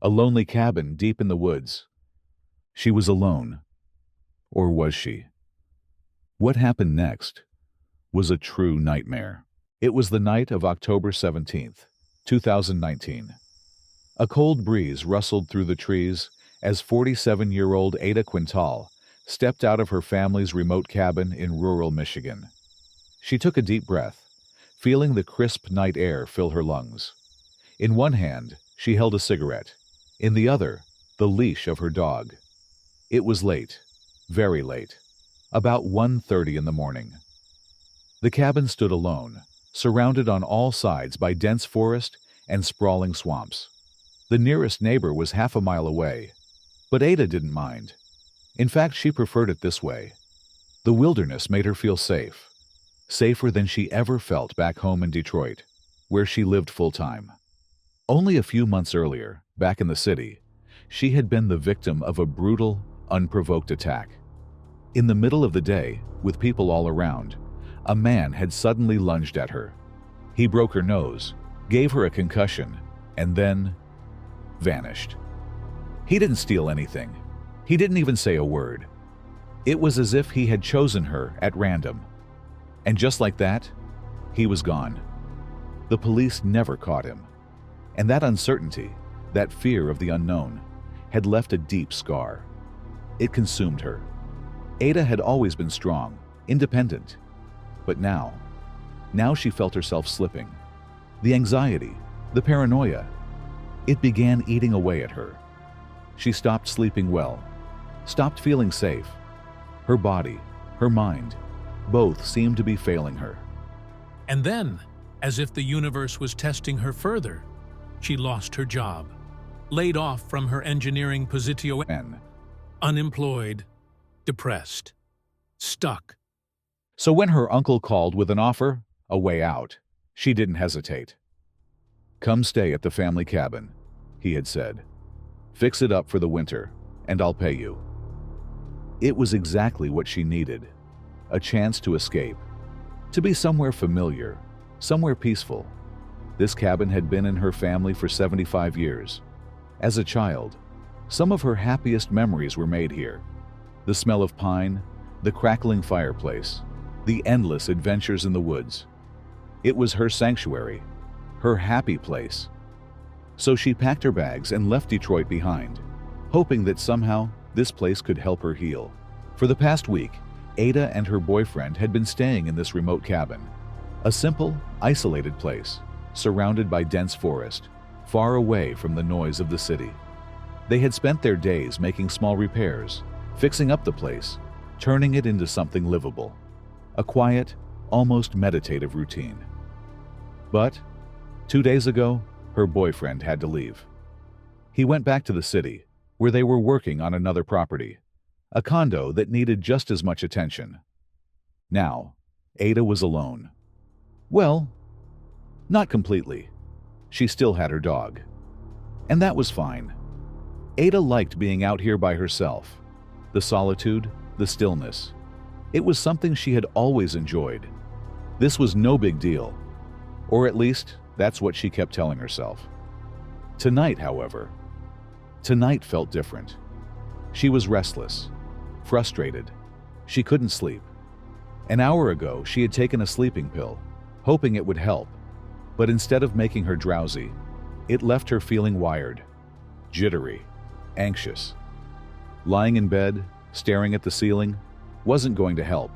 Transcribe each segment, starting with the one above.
A lonely cabin deep in the woods. She was alone. Or was she? What happened next was a true nightmare. It was the night of October 17th, 2019. A cold breeze rustled through the trees as 47-year-old Ada Quintal stepped out of her family's remote cabin in rural Michigan. She took a deep breath, feeling the crisp night air fill her lungs. In one hand, she held a cigarette. In the other, the leash of her dog. It was late, very late, about 1:30 in the morning. The cabin stood alone, surrounded on all sides by dense forest and sprawling swamps. The nearest neighbor was half a mile away, but Ada didn't mind. In fact, she preferred it this way. The wilderness made her feel safe, safer than she ever felt back home in Detroit, where she lived full-time. Only a few months earlier, back in the city, she had been the victim of a brutal, unprovoked attack. In the middle of the day, with people all around, a man had suddenly lunged at her. He broke her nose, gave her a concussion, and then vanished. He didn't steal anything. He didn't even say a word. It was as if he had chosen her at random. And just like that, he was gone. The police never caught him. And that uncertainty, that fear of the unknown, had left a deep scar. It consumed her. Ada had always been strong, independent. But now she felt herself slipping. The anxiety, the paranoia, it began eating away at her. She stopped sleeping well, stopped feeling safe. Her body, her mind, both seemed to be failing her. And then, as if the universe was testing her further, she lost her job, laid off from her engineering position, unemployed, depressed, stuck. So when her uncle called with an offer, a way out, she didn't hesitate. "Come stay at the family cabin," he had said. "Fix it up for the winter, and I'll pay you." It was exactly what she needed, a chance to escape, to be somewhere familiar, somewhere peaceful. This cabin had been in her family for 75 years. As a child, some of her happiest memories were made here. The smell of pine, the crackling fireplace, the endless adventures in the woods. It was her sanctuary, her happy place. So she packed her bags and left Detroit behind, hoping that somehow this place could help her heal. For the past week, Ada and her boyfriend had been staying in this remote cabin, a simple, isolated place, surrounded by dense forest, far away from the noise of the city. They had spent their days making small repairs, fixing up the place, turning it into something livable. A quiet, almost meditative routine. But 2 days ago, her boyfriend had to leave. He went back to the city, where they were working on another property, a condo that needed just as much attention. Now, Ada was alone. Well, not completely. She still had her dog. And that was fine. Ada liked being out here by herself. The solitude, the stillness. It was something she had always enjoyed. This was no big deal. Or at least, that's what she kept telling herself. Tonight, however, tonight felt different. She was restless, frustrated. She couldn't sleep. An hour ago, she had taken a sleeping pill, hoping it would help. But instead of making her drowsy, it left her feeling wired, jittery, anxious. Lying in bed, staring at the ceiling, wasn't going to help.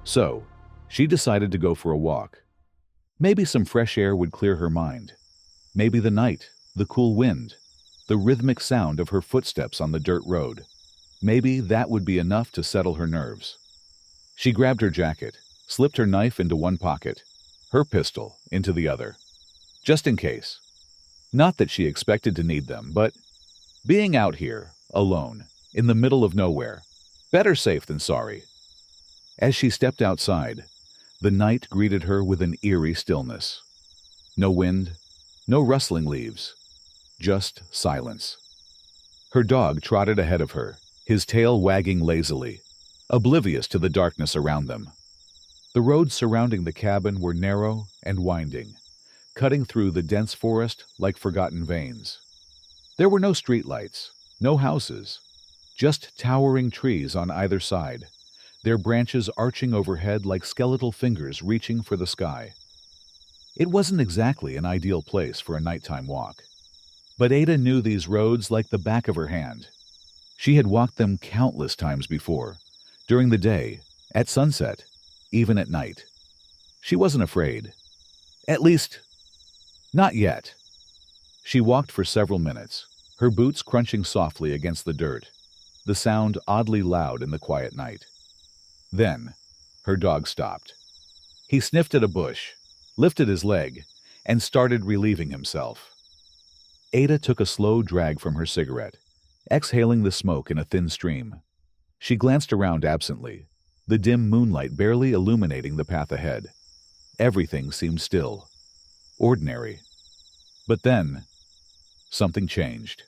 So, she decided to go for a walk. Maybe some fresh air would clear her mind. Maybe the night, the cool wind, the rhythmic sound of her footsteps on the dirt road. Maybe that would be enough to settle her nerves. She grabbed her jacket, slipped her knife into one pocket, her pistol into the other. Just in case. Not that she expected to need them, but being out here, alone, in the middle of nowhere, better safe than sorry. As she stepped outside, the night greeted her with an eerie stillness. No wind, no rustling leaves, just silence. Her dog trotted ahead of her, his tail wagging lazily, oblivious to the darkness around them. The roads surrounding the cabin were narrow and winding, cutting through the dense forest like forgotten veins. There were no streetlights, no houses, just towering trees on either side, their branches arching overhead like skeletal fingers reaching for the sky. It wasn't exactly an ideal place for a nighttime walk, but Ada knew these roads like the back of her hand. She had walked them countless times before, during the day, at sunset, even at night. She wasn't afraid. At least, not yet. She walked for several minutes, her boots crunching softly against the dirt, the sound oddly loud in the quiet night. Then, her dog stopped. He sniffed at a bush, lifted his leg, and started relieving himself. Ada took a slow drag from her cigarette, exhaling the smoke in a thin stream. She glanced around absently, the dim moonlight barely illuminating the path ahead. Everything seemed still, ordinary. But then, something changed.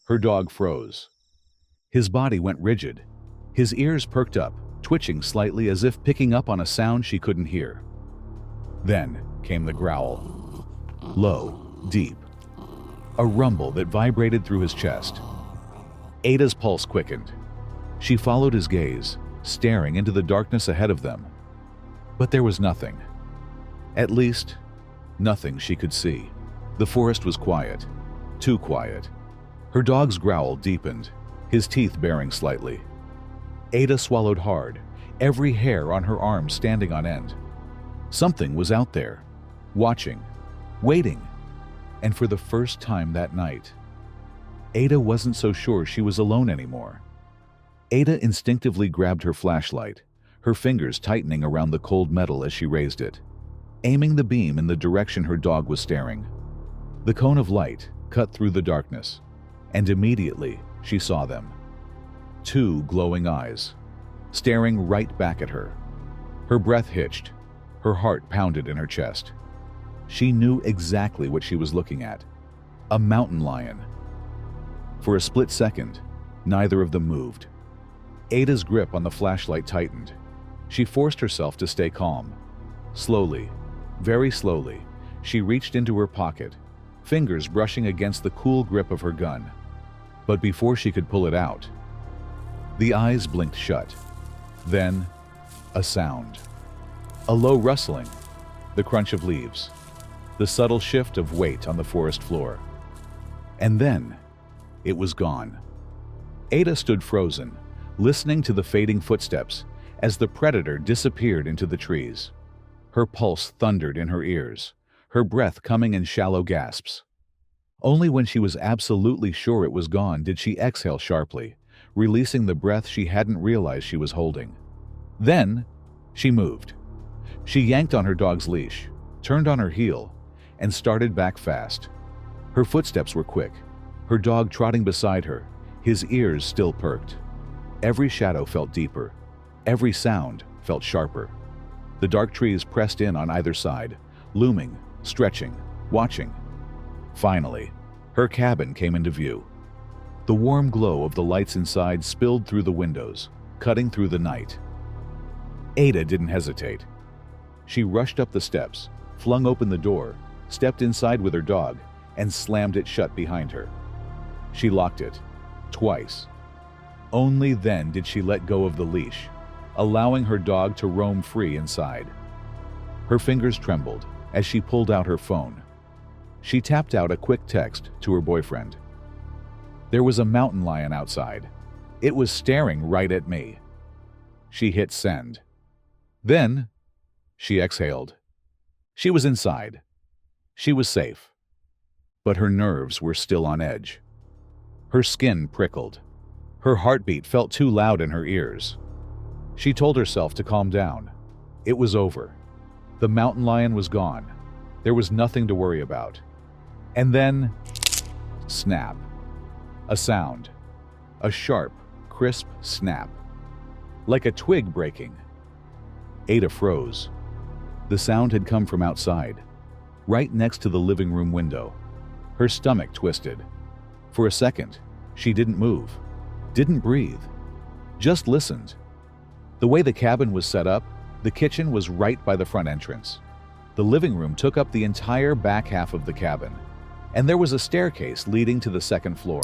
Her dog froze. His body went rigid. His ears perked up, twitching slightly as if picking up on a sound she couldn't hear. Then came the growl. Low, deep. A rumble that vibrated through his chest. Ada's pulse quickened. She followed his gaze, staring into the darkness ahead of them. But there was nothing. At least, nothing she could see. The forest was quiet, too quiet. Her dog's growl deepened, his teeth baring slightly. Ada swallowed hard, every hair on her arm standing on end. Something was out there, watching, waiting, and for the first time that night, Ada wasn't so sure she was alone anymore. Ada instinctively grabbed her flashlight, her fingers tightening around the cold metal as she raised it, aiming the beam in the direction her dog was staring. The cone of light cut through the darkness, and immediately she saw them. Two glowing eyes, staring right back at her. Her breath hitched, her heart pounded in her chest. She knew exactly what she was looking at. A mountain lion. For a split second, neither of them moved. Ada's grip on the flashlight tightened. She forced herself to stay calm. Slowly, very slowly, she reached into her pocket, fingers brushing against the cool grip of her gun. But before she could pull it out, the eyes blinked shut. Then, a sound. A low rustling, the crunch of leaves, the subtle shift of weight on the forest floor. And then, it was gone. Ada stood frozen, listening to the fading footsteps as the predator disappeared into the trees. Her pulse thundered in her ears, her breath coming in shallow gasps. Only when she was absolutely sure it was gone did she exhale sharply, releasing the breath she hadn't realized she was holding. Then, she moved. She yanked on her dog's leash, turned on her heel, and started back fast. Her footsteps were quick, her dog trotting beside her, his ears still perked. Every shadow felt deeper, every sound felt sharper. The dark trees pressed in on either side, looming, stretching, watching. Finally, her cabin came into view. The warm glow of the lights inside spilled through the windows, cutting through the night. Ada didn't hesitate. She rushed up the steps, flung open the door, stepped inside with her dog, and slammed it shut behind her. She locked it, twice. Only then did she let go of the leash, allowing her dog to roam free inside. Her fingers trembled as she pulled out her phone. She tapped out a quick text to her boyfriend. There was a mountain lion outside. It was staring right at me. She hit send. Then, she exhaled. She was inside. She was safe. But her nerves were still on edge. Her skin prickled. Her heartbeat felt too loud in her ears. She told herself to calm down. It was over. The mountain lion was gone. There was nothing to worry about. And then, snap. A sound. A sharp, crisp snap. Like a twig breaking. Ada froze. The sound had come from outside, right next to the living room window. Her stomach twisted. For a second, she didn't move, didn't breathe, just listened. The way the cabin was set up, the kitchen was right by the front entrance. The living room took up the entire back half of the cabin, and there was a staircase leading to the second floor.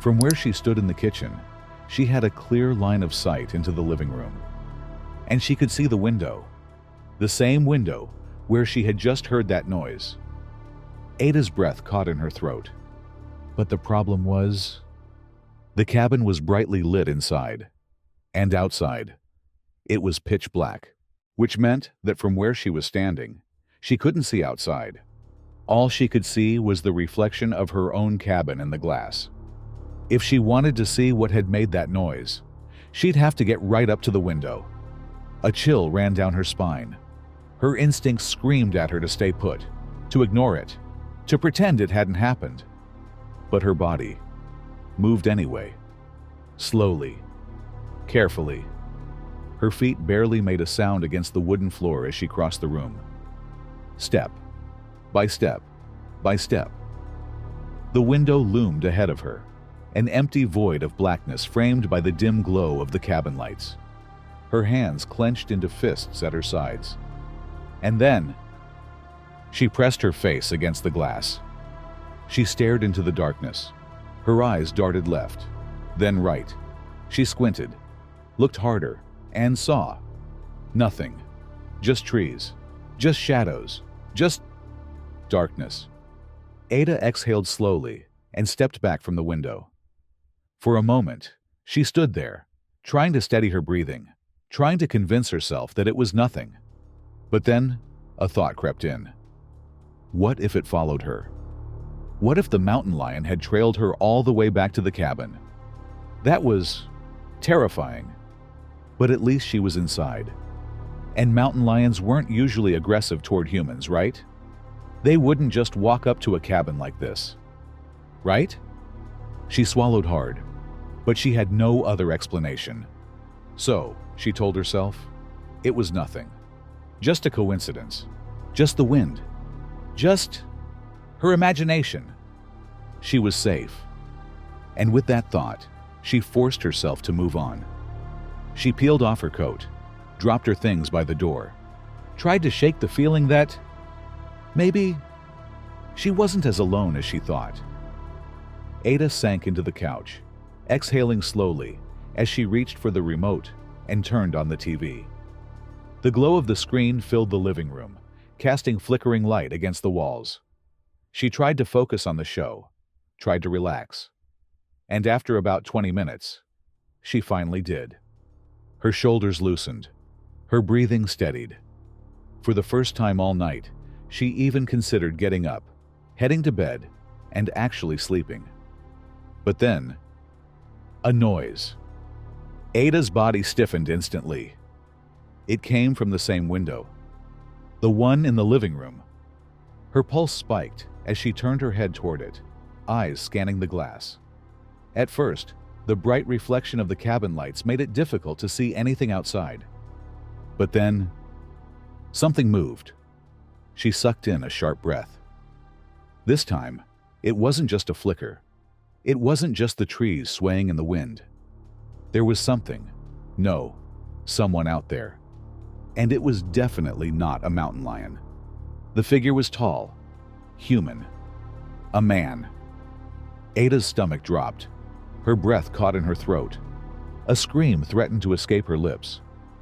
From where she stood in the kitchen, she had a clear line of sight into the living room. And she could see the window, the same window where she had just heard that noise. Ada's breath caught in her throat. But the problem was, the cabin was brightly lit inside, and outside. It was pitch black, which meant that from where she was standing, she couldn't see outside. All she could see was the reflection of her own cabin in the glass. If she wanted to see what had made that noise, she'd have to get right up to the window. A chill ran down her spine. Her instincts screamed at her to stay put, to ignore it, to pretend it hadn't happened. But her body moved anyway, slowly, carefully. Her feet barely made a sound against the wooden floor as she crossed the room. Step by step by step. The window loomed ahead of her, an empty void of blackness framed by the dim glow of the cabin lights. Her hands clenched into fists at her sides. And then, she pressed her face against the glass. She stared into the darkness. Her eyes darted left, then right. She squinted, looked harder, and saw nothing. Just trees, just shadows, just darkness. Ada exhaled slowly and stepped back from the window. For a moment, she stood there, trying to steady her breathing, trying to convince herself that it was nothing. But then, a thought crept in. What if it followed her? What if the mountain lion had trailed her all the way back to the cabin? That was terrifying. But at least she was inside. And mountain lions weren't usually aggressive toward humans, right? They wouldn't just walk up to a cabin like this. Right? She swallowed hard, but she had no other explanation. So, she told herself, it was nothing. Just a coincidence. Just the wind. Just her imagination. She was safe. And with that thought, she forced herself to move on. She peeled off her coat, dropped her things by the door, tried to shake the feeling that maybe she wasn't as alone as she thought. Ada sank into the couch, exhaling slowly as she reached for the remote and turned on the TV. The glow of the screen filled the living room, casting flickering light against the walls. She tried to focus on the show, tried to relax. And after about 20 minutes, she finally did. Her shoulders loosened. Her breathing steadied. For the first time all night, she even considered getting up, heading to bed, and actually sleeping. But then, a noise. Ada's body stiffened instantly. It came from the same window, the one in the living room. Her pulse spiked as she turned her head toward it, eyes scanning the glass. At first, the bright reflection of the cabin lights made it difficult to see anything outside. But then, something moved. She sucked in a sharp breath. This time, it wasn't just a flicker. It wasn't just the trees swaying in the wind. There was something, someone out there. And it was definitely not a mountain lion. The figure was tall, human, a man. Ada's stomach dropped. Her breath caught in her throat. A scream threatened to escape her lips,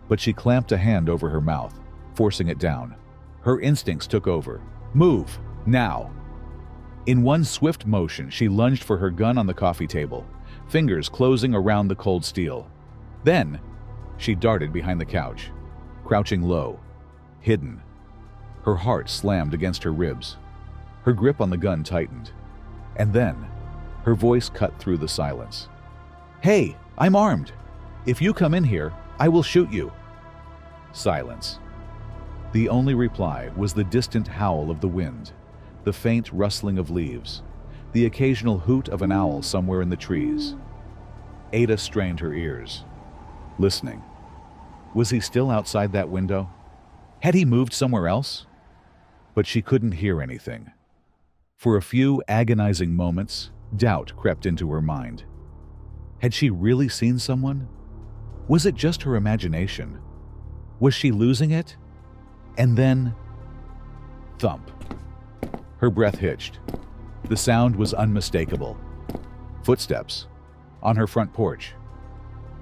but she clamped a hand over her mouth, forcing it down. Her instincts took over. Move, now! In one swift motion, she lunged for her gun on the coffee table, fingers closing around the cold steel. Then, she darted behind the couch, crouching low, hidden. Her heart slammed against her ribs. Her grip on the gun tightened. And then, her voice cut through the silence. "Hey, I'm armed. If you come in here, I will shoot you." Silence. The only reply was the distant howl of the wind, the faint rustling of leaves, the occasional hoot of an owl somewhere in the trees. Ada strained her ears, listening. Was he still outside that window? Had he moved somewhere else? But she couldn't hear anything. For a few agonizing moments, doubt crept into her mind. Had she really seen someone? Was it just her imagination? Was she losing it? And then, thump. Her breath hitched. The sound was unmistakable. Footsteps on her front porch.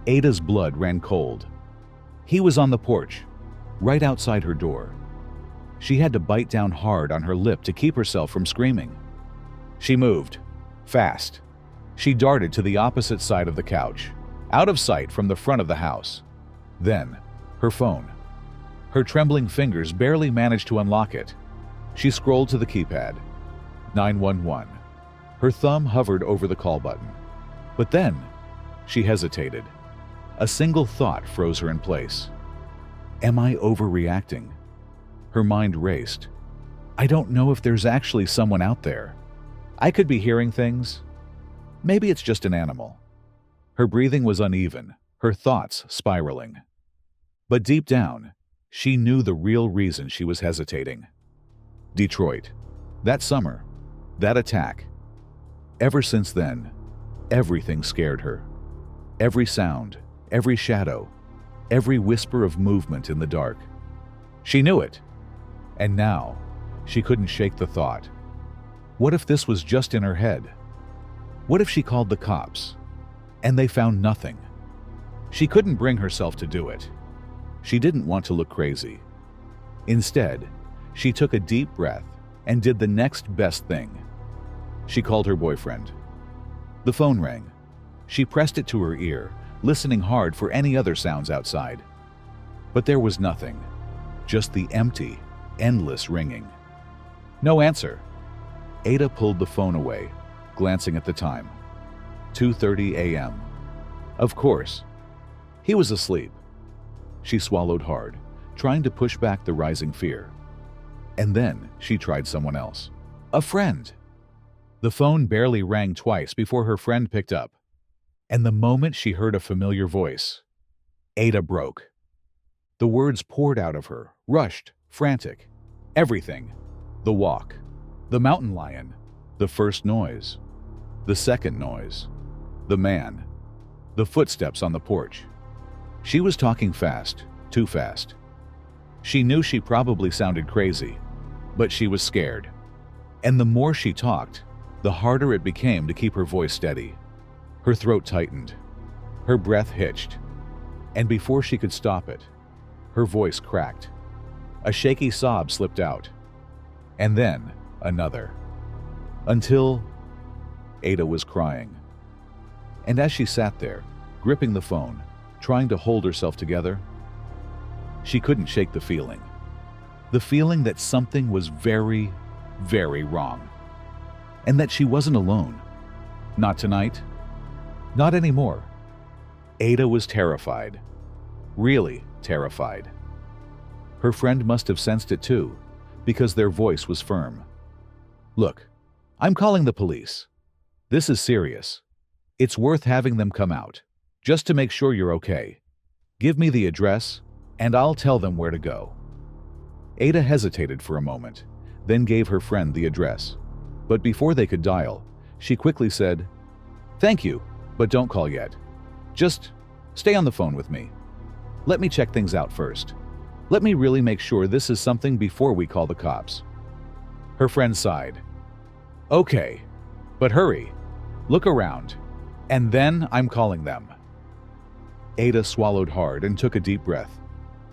Ada's blood ran cold. He was on the porch, right outside her door. She had to bite down hard on her lip to keep herself from screaming. She moved, fast. She darted to the opposite side of the couch, out of sight from the front of the house. Then, her phone. Her trembling fingers barely managed to unlock it. She scrolled to the keypad. 911. Her thumb hovered over the call button. But then, she hesitated. A single thought froze her in place. Am I overreacting? Her mind raced. I don't know if there's actually someone out there. I could be hearing things. Maybe it's just an animal. Her breathing was uneven, her thoughts spiraling. But deep down, she knew the real reason she was hesitating. Detroit. That summer. That attack. Ever since then, everything scared her. Every sound, every shadow, every whisper of movement in the dark. She knew it. And now, she couldn't shake the thought. What if this was just in her head? What if she called the cops, and they found nothing? She couldn't bring herself to do it. She didn't want to look crazy. Instead, she took a deep breath and did the next best thing. She called her boyfriend. The phone rang. She pressed it to her ear, listening hard for any other sounds outside. But there was nothing, just the empty, endless ringing. No answer. Ada pulled the phone away, glancing at the time. 2:30 a.m. Of course. He was asleep. She swallowed hard, trying to push back the rising fear. And then she tried someone else. A friend. The phone barely rang twice before her friend picked up. And the moment she heard a familiar voice, Ada broke. The words poured out of her, rushed, frantic. Everything. The walk. The mountain lion. The first noise. The second noise. The man. The footsteps on the porch. She was talking fast, too fast. She knew she probably sounded crazy, but she was scared. And the more she talked, the harder it became to keep her voice steady. Her throat tightened. Her breath hitched. And before she could stop it, her voice cracked. A shaky sob slipped out. And then another. Until Ada was crying. And as she sat there, gripping the phone, trying to hold herself together, she couldn't shake the feeling. The feeling that something was very, very wrong. And that she wasn't alone. Not tonight. Not anymore. Ada was terrified. Really terrified. Her friend must have sensed it too, because their voice was firm. Look, I'm calling the police. This is serious. It's worth having them come out, just to make sure you're okay. Give me the address, and I'll tell them where to go. Ada hesitated for a moment, then gave her friend the address. But before they could dial, she quickly said, "Thank you, but don't call yet. Just stay on the phone with me. Let me check things out first. Let me really make sure this is something before we call the cops." Her friend sighed. "Okay, but hurry. Look around. And then I'm calling them." Ada swallowed hard and took a deep breath,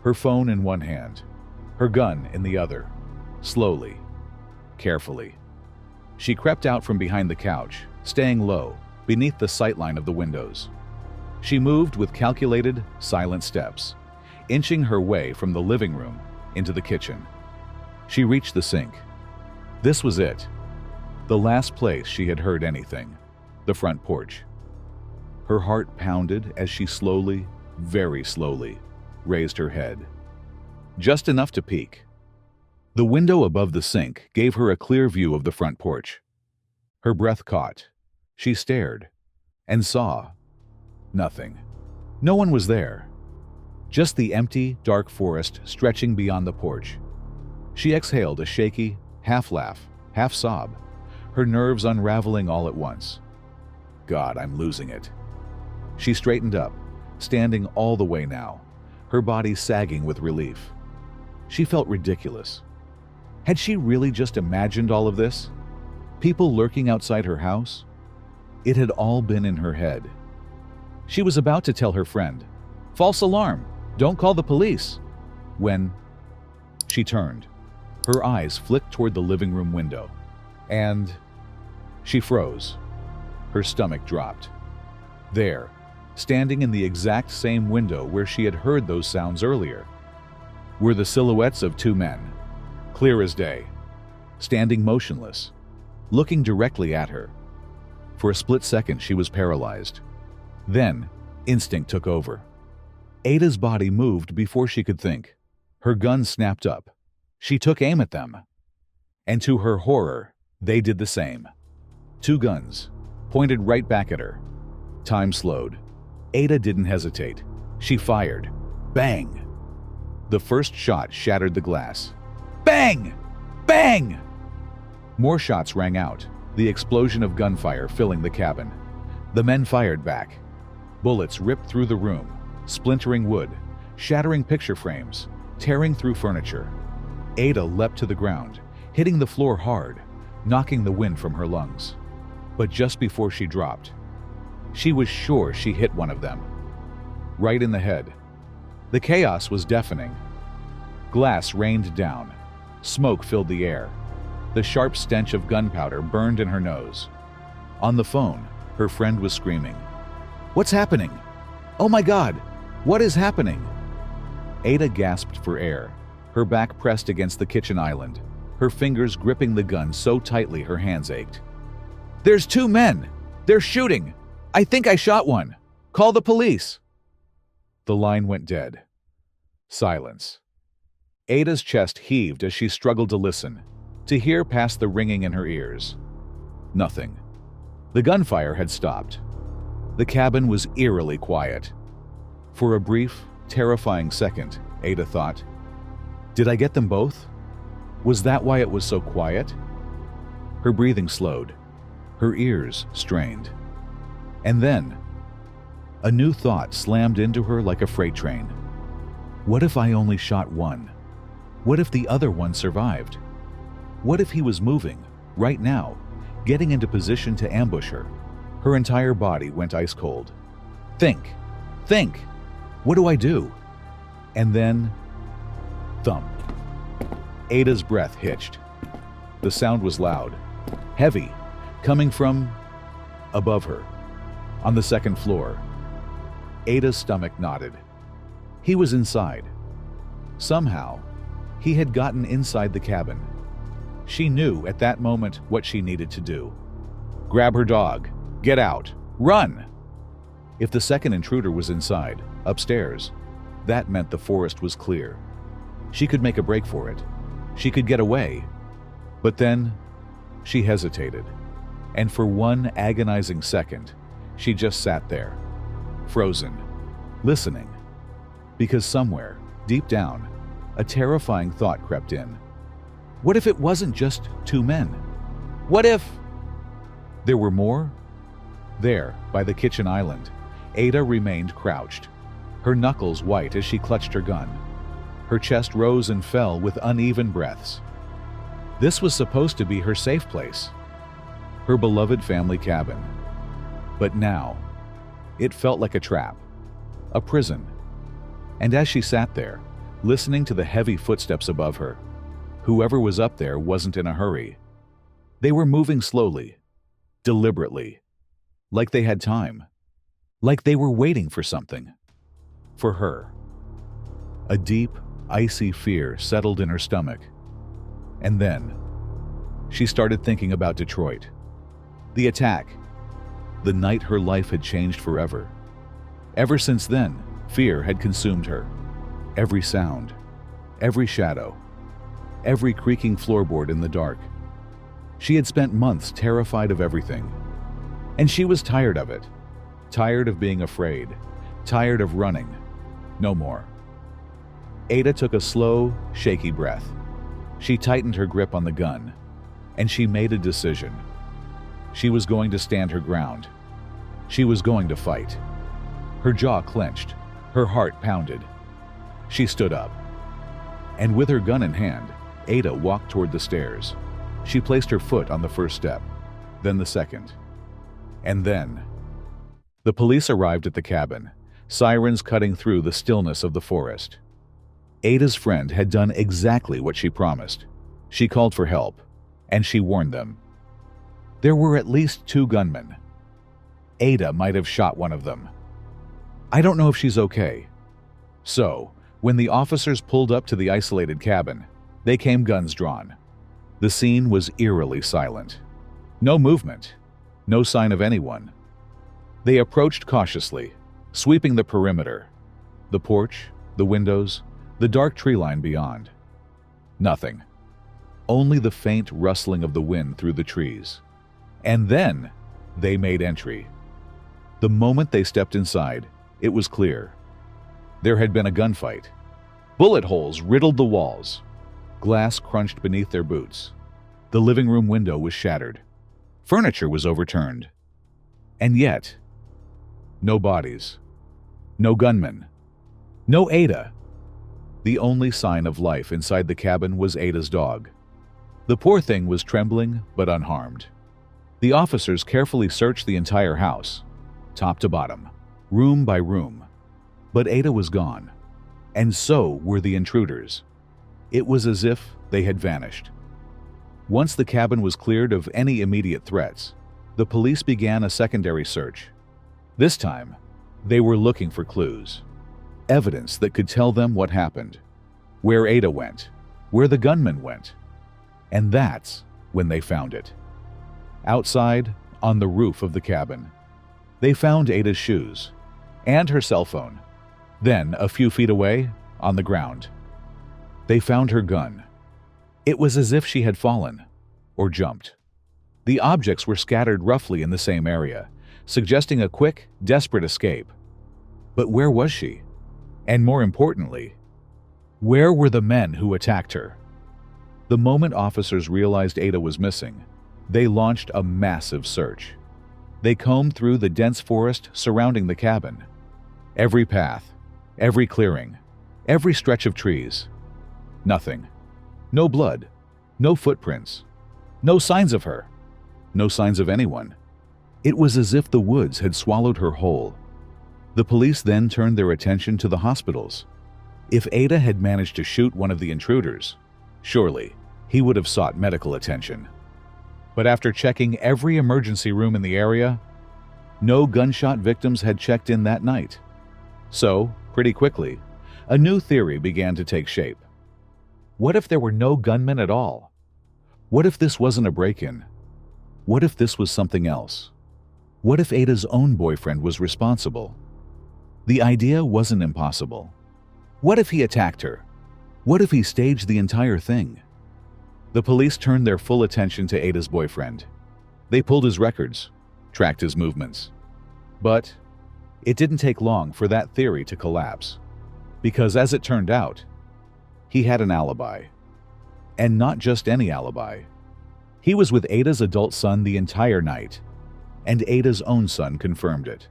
her phone in one hand, her gun in the other. Slowly, carefully. She crept out from behind the couch, staying low, beneath the sightline of the windows. She moved with calculated, silent steps, inching her way from the living room into the kitchen. She reached the sink. This was it. The last place she had heard anything. The front porch. Her heart pounded as she slowly, very slowly, raised her head. Just enough to peek. The window above the sink gave her a clear view of the front porch. Her breath caught. She stared and saw nothing. No one was there. Just the empty, dark forest stretching beyond the porch. She exhaled a shaky, half laugh, half sob, her nerves unraveling all at once. God, I'm losing it. She straightened up, standing all the way now, her body sagging with relief. She felt ridiculous. Had she really just imagined all of this? People lurking outside her house? It had all been in her head. She was about to tell her friend, "False alarm, don't call the police," when she turned. Her eyes flicked toward the living room window, and she froze. Her stomach dropped. There, standing in the exact same window where she had heard those sounds earlier, were the silhouettes of two men, clear as day, standing motionless, looking directly at her. For a split second, she was paralyzed. Then, instinct took over. Ada's body moved before she could think. Her gun snapped up. She took aim at them. And to her horror, they did the same. Two guns, pointed right back at her. Time slowed. Ada didn't hesitate. She fired. Bang! The first shot shattered the glass. Bang! Bang! More shots rang out, the explosion of gunfire filling the cabin. The men fired back. Bullets ripped through the room, splintering wood, shattering picture frames, tearing through furniture. Ada leapt to the ground, hitting the floor hard, knocking the wind from her lungs. But just before she dropped, she was sure she hit one of them. Right in the head. The chaos was deafening. Glass rained down. Smoke filled the air. The sharp stench of gunpowder burned in her nose. On the phone, her friend was screaming, "What's happening? Oh my God, what is happening?" Ada gasped for air, her back pressed against the kitchen island, her fingers gripping the gun so tightly her hands ached. "There's two men! They're shooting! I think I shot one! Call the police!" The line went dead. Silence. Ada's chest heaved as she struggled to listen, to hear past the ringing in her ears. Nothing. The gunfire had stopped. The cabin was eerily quiet. For a brief, terrifying second, Ada thought, "Did I get them both? Was that why it was so quiet?" Her breathing slowed. Her ears strained. And then, a new thought slammed into her like a freight train. What if I only shot one? What if the other one survived? What if he was moving, right now, getting into position to ambush her? Her entire body went ice cold. Think! Think! What do I do? And then, thump. Ada's breath hitched. The sound was loud, heavy, coming from above her, on the second floor. Ada's stomach knotted. He was inside. Somehow, he had gotten inside the cabin. She knew at that moment what she needed to do. Grab her dog. Get out. Run! If the second intruder was inside, upstairs, that meant the forest was clear. She could make a break for it. She could get away. But then, she hesitated. And for one agonizing second, she just sat there, frozen, listening. Because somewhere, deep down, a terrifying thought crept in. What if it wasn't just two men? What if there were more? There, by the kitchen island, Ada remained crouched, her knuckles white as she clutched her gun. Her chest rose and fell with uneven breaths. This was supposed to be her safe place, her beloved family cabin. But now, it felt like a trap, a prison. And as she sat there, listening to the heavy footsteps above her, whoever was up there wasn't in a hurry. They were moving slowly, deliberately, like they had time, like they were waiting for something. For her. A deep, icy fear settled in her stomach. And then, she started thinking about Detroit. The attack. The night her life had changed forever. Ever since then, fear had consumed her. Every sound, every shadow, every creaking floorboard in the dark. She had spent months terrified of everything. And she was tired of it. Tired of being afraid. Tired of running. No more. Ada took a slow, shaky breath. She tightened her grip on the gun, and she made a decision. She was going to stand her ground. She was going to fight. Her jaw clenched, her heart pounded. She stood up. And with her gun in hand, Ada walked toward the stairs. She placed her foot on the first step, then the second. And then the police arrived at the cabin, sirens cutting through the stillness of the forest. Ada's friend had done exactly what she promised. She called for help, and she warned them. There were at least 2 gunmen. Ada might have shot one of them. I don't know if she's okay. So, when the officers pulled up to the isolated cabin, they came guns drawn. The scene was eerily silent. No movement, no sign of anyone. They approached cautiously, sweeping the perimeter, the porch, the windows, the dark tree line beyond. Nothing. Only the faint rustling of the wind through the trees. And then they made entry. The moment they stepped inside, it was clear. There had been a gunfight. Bullet holes riddled the walls. Glass crunched beneath their boots. The living room window was shattered. Furniture was overturned. And yet, no bodies. No gunmen. No Ada. The only sign of life inside the cabin was Ada's dog. The poor thing was trembling but unharmed. The officers carefully searched the entire house, top to bottom, room by room. But Ada was gone, and so were the intruders. It was as if they had vanished. Once the cabin was cleared of any immediate threats, the police began a secondary search. This time, they were looking for clues, evidence that could tell them what happened, where Ada went, where the gunman went. And that's when they found it. Outside, on the roof of the cabin, they found Ada's shoes and her cell phone. Then, a few feet away, on the ground, they found her gun. It was as if she had fallen or jumped. The objects were scattered roughly in the same area, suggesting a quick, desperate escape. But where was she? And more importantly, where were the men who attacked her? The moment officers realized Ada was missing, they launched a massive search. They combed through the dense forest surrounding the cabin. Every path, every clearing, every stretch of trees. Nothing. No blood, no footprints, no signs of her, no signs of anyone. It was as if the woods had swallowed her whole. The police then turned their attention to the hospitals. If Ada had managed to shoot one of the intruders, surely he would have sought medical attention. But after checking every emergency room in the area, no gunshot victims had checked in that night. So, pretty quickly, a new theory began to take shape. What if there were no gunmen at all? What if this wasn't a break-in? What if this was something else? What if Ada's own boyfriend was responsible? The idea wasn't impossible. What if he attacked her? What if he staged the entire thing? The police turned their full attention to Ada's boyfriend. They pulled his records, tracked his movements. But it didn't take long for that theory to collapse. Because as it turned out, he had an alibi. And not just any alibi. He was with Ada's adult son the entire night, and Ada's own son confirmed it.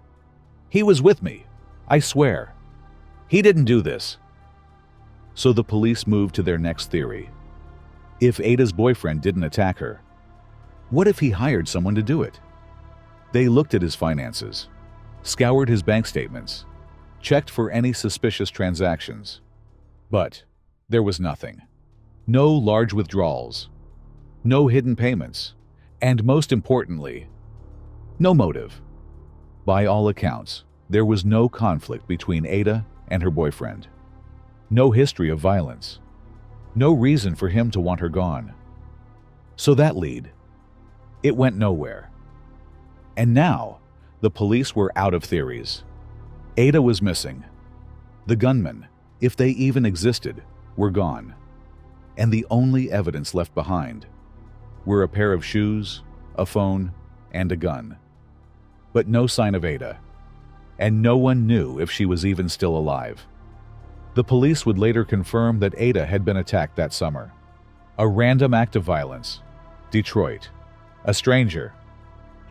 He was with me, I swear. He didn't do this. So the police moved to their next theory. If Ada's boyfriend didn't attack her, what if he hired someone to do it? They looked at his finances, scoured his bank statements, checked for any suspicious transactions. But there was nothing. No large withdrawals, no hidden payments, and most importantly, no motive. By all accounts, there was no conflict between Ada and her boyfriend. No history of violence. No reason for him to want her gone. So that lead, it went nowhere. And now, the police were out of theories. Ada was missing. The gunmen, if they even existed, were gone. And the only evidence left behind were a pair of shoes, a phone, and a gun. But no sign of Ada. And no one knew if she was even still alive. The police would later confirm that Ada had been attacked that summer. A random act of violence. Detroit. A stranger.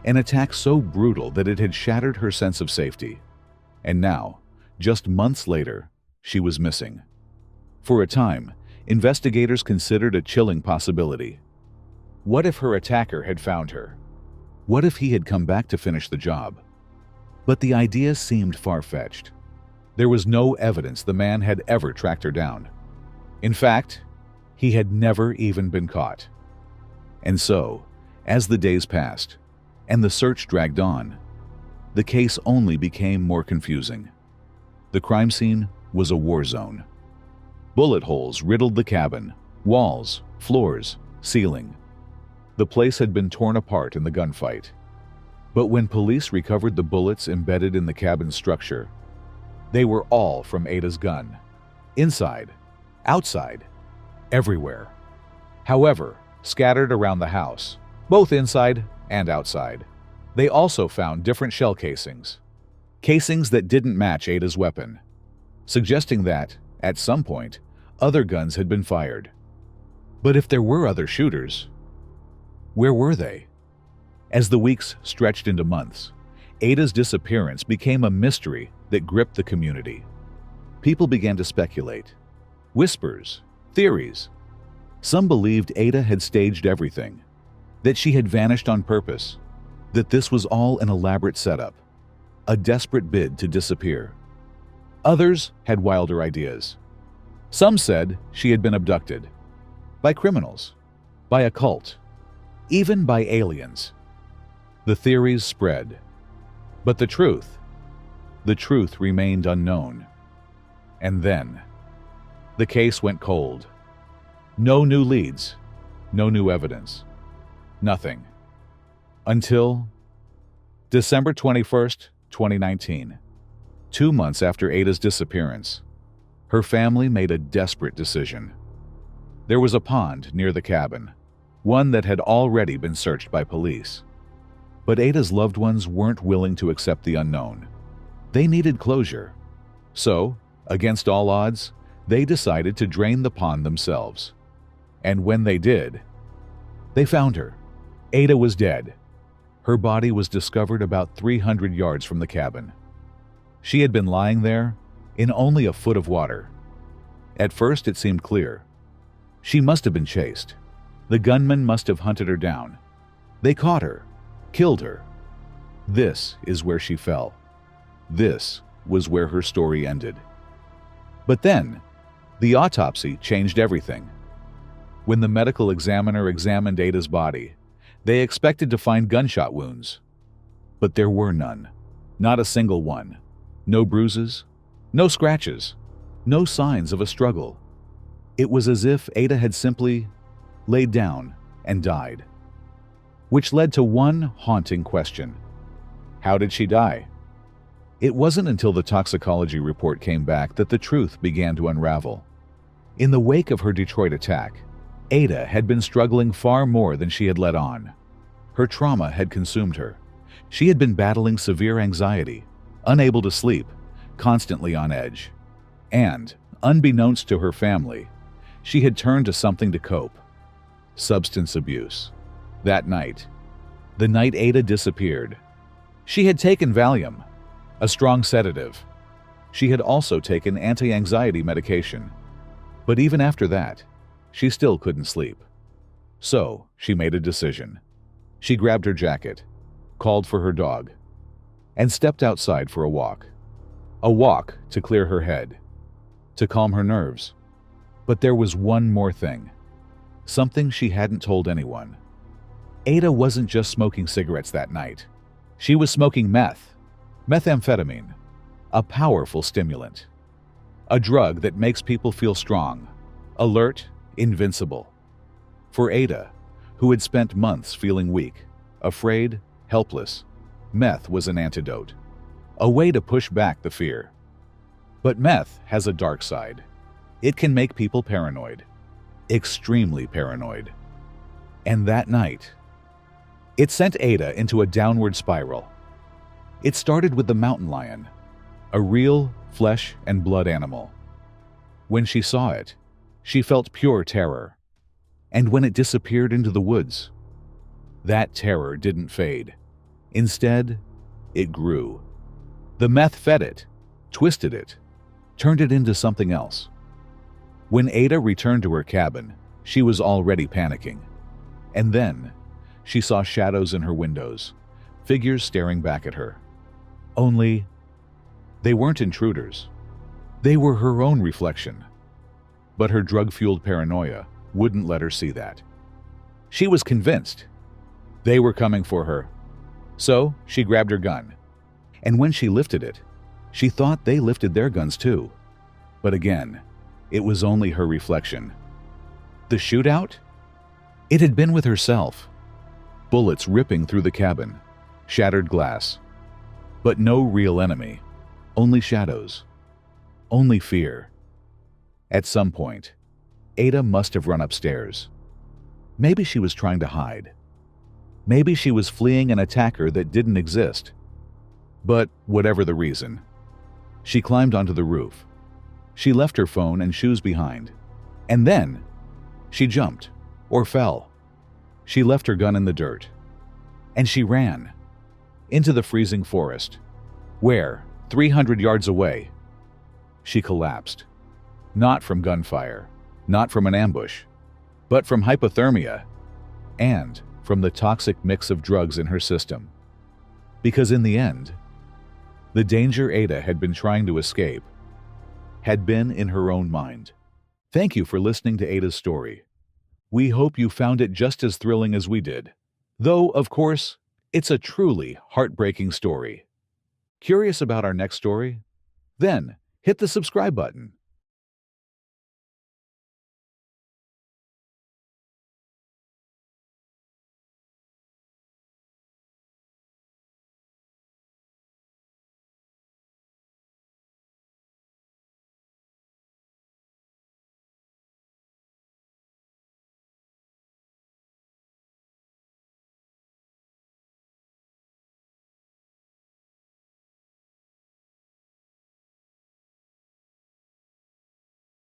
An attack so brutal that it had shattered her sense of safety. And now, just months later, she was missing. For a time, investigators considered a chilling possibility. What if her attacker had found her? What if he had come back to finish the job? But the idea seemed far-fetched. There was no evidence the man had ever tracked her down. In fact, he had never even been caught. And so, as the days passed, and the search dragged on, the case only became more confusing. The crime scene was a war zone. Bullet holes riddled the cabin, walls, floors, ceiling. The place had been torn apart in the gunfight. But when police recovered the bullets embedded in the cabin's structure, they were all from Ada's gun. Inside, outside, everywhere. However, scattered around the house, both inside and outside, they also found different shell casings. Casings that didn't match Ada's weapon, suggesting that, at some point, other guns had been fired. But if there were other shooters, where were they? As the weeks stretched into months, Ada's disappearance became a mystery that gripped the community. People began to speculate. Whispers, theories. Some believed Ada had staged everything, that she had vanished on purpose, that this was all an elaborate setup, a desperate bid to disappear. Others had wilder ideas. Some said she had been abducted by criminals, by a cult, even by aliens. The theories spread, but the truth remained unknown. And then, the case went cold. No new leads, no new evidence, nothing. Until December 21st, 2019, 2 months after Ada's disappearance, her family made a desperate decision. There was a pond near the cabin, one that had already been searched by police. But Ada's loved ones weren't willing to accept the unknown. They needed closure. So, against all odds, they decided to drain the pond themselves. And when they did, they found her. Ada was dead. Her body was discovered about 300 yards from the cabin. She had been lying there in only a foot of water. At first, it seemed clear. She must have been chased. The gunman must have hunted her down. They caught her, killed her. This is where she fell. This was where her story ended. But then, the autopsy changed everything. When the medical examiner examined Ada's body, they expected to find gunshot wounds. But there were none. Not a single one. No bruises, no scratches, no signs of a struggle. It was as if Ada had simply laid down and died. Which led to one haunting question. How did she die? It wasn't until the toxicology report came back that the truth began to unravel. In the wake of her Detroit attack, Ada had been struggling far more than she had let on. Her trauma had consumed her. She had been battling severe anxiety, unable to sleep, constantly on edge. And, unbeknownst to her family, she had turned to something to cope: substance abuse. That night, the night Ada disappeared, she had taken Valium, a strong sedative. She had also taken anti-anxiety medication. But even after that, she still couldn't sleep. So, she made a decision. She grabbed her jacket, called for her dog, and stepped outside for a walk. A walk to clear her head, to calm her nerves. But there was one more thing, something she hadn't told anyone. Ada wasn't just smoking cigarettes that night. She was smoking methamphetamine, a powerful stimulant. A drug that makes people feel strong, alert, invincible. For Ada, who had spent months feeling weak, afraid, helpless, meth was an antidote, a way to push back the fear. But meth has a dark side. It can make people paranoid, extremely paranoid. And that night, it sent Ada into a downward spiral. It started with the mountain lion, a real flesh and blood animal. When she saw it, she felt pure terror. And when it disappeared into the woods, that terror didn't fade. Instead, it grew. The meth fed it, twisted it, turned it into something else. When Ada returned to her cabin, she was already panicking. And then, she saw shadows in her windows, figures staring back at her. Only, they weren't intruders. They were her own reflection. But her drug-fueled paranoia wouldn't let her see that. She was convinced they were coming for her. So, she grabbed her gun. And when she lifted it, she thought they lifted their guns too. But again, it was only her reflection. The shootout? It had been with herself. Bullets ripping through the cabin, shattered glass. But no real enemy, only shadows, only fear. At some point, Ada must have run upstairs. Maybe she was trying to hide. Maybe she was fleeing an attacker that didn't exist. But whatever the reason, she climbed onto the roof. She left her phone and shoes behind. And then, she jumped, or fell. She left her gun in the dirt. And she ran into the freezing forest, where, 300 yards away, she collapsed. Not from gunfire, not from an ambush, but from hypothermia and from the toxic mix of drugs in her system. Because in the end, the danger Ada had been trying to escape had been in her own mind. Thank you for listening to Ada's story. We hope you found it just as thrilling as we did. Though, of course, it's a truly heartbreaking story. Curious about our next story? Then hit the subscribe button